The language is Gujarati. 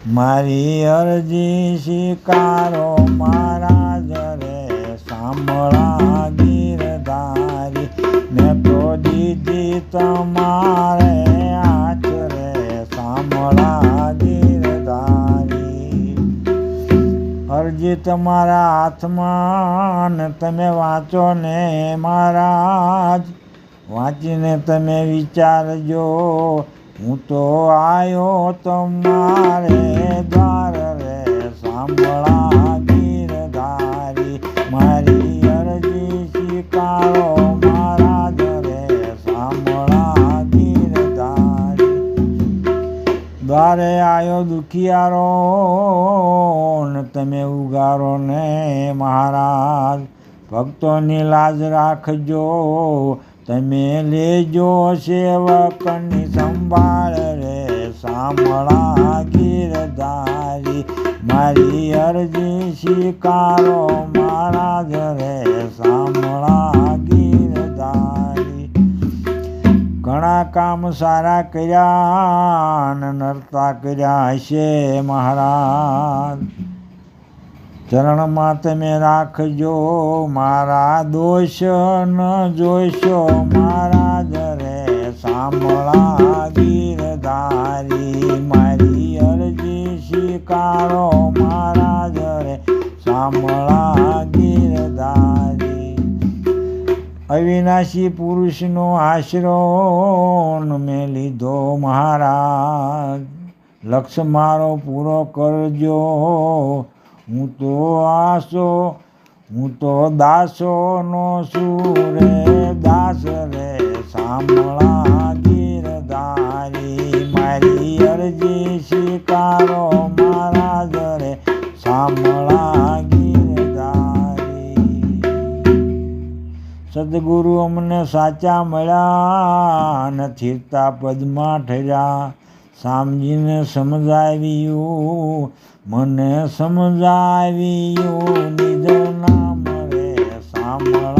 મારી અરજી સ્વીકારો મહારાજ રે સાંભળા ગીરધારી મેં તો દીધી તમારે આચ રે સાંભળા ગીરધારી અરજી તમારા હાથમાં ને તમે વાંચો ને મહારાજ વાંચીને તમે વિચારજો હું તો આયો તમારે દ્વાર રે સાંભળા ગીરધારી મારી અરજી સ્વીકારો મહારાજ રે સાંભળા ગીરધારી દ્વારે આયો દુખિયારો ને તમે ઉગારો ને મહારાજ ભક્તોની લાજ રાખજો તમે લેજો સેવકની સંભાળ રે સાંભળા ગીરધારી મારી અરજી સ્વીકારો મહારાજ રે સાંભળા ગીરધારી ઘણા કામ સારા કર્યા ને નરતા કર્યા હશે મહારાજ ચરણમાં તમે રાખજો મારા દોષ ન જોઈશો મહારાજ રે સાંભળા ગીરધારી મારી અરજી સ્વીકારો મહારાજ રે સાંભળા ગીરધારી અવિનાશી પુરુષનો આશરો મેં લીધો મહારાજ લક્ષ મારો પૂરો કરજો હું તો દાસોનો સુરે દાસ રે સાંભળા ગીરધારી મારી અરજી સ્વીકારો મહારાજ રે સાંભળા ગીરધારી સદગુરુ અમને સાચા મળ્યા ને થીરતા પદમાં ઠર્યા સામજીને સમજાવ્યું મને સમજાવ્યું નિજ નામ રે સાંભળા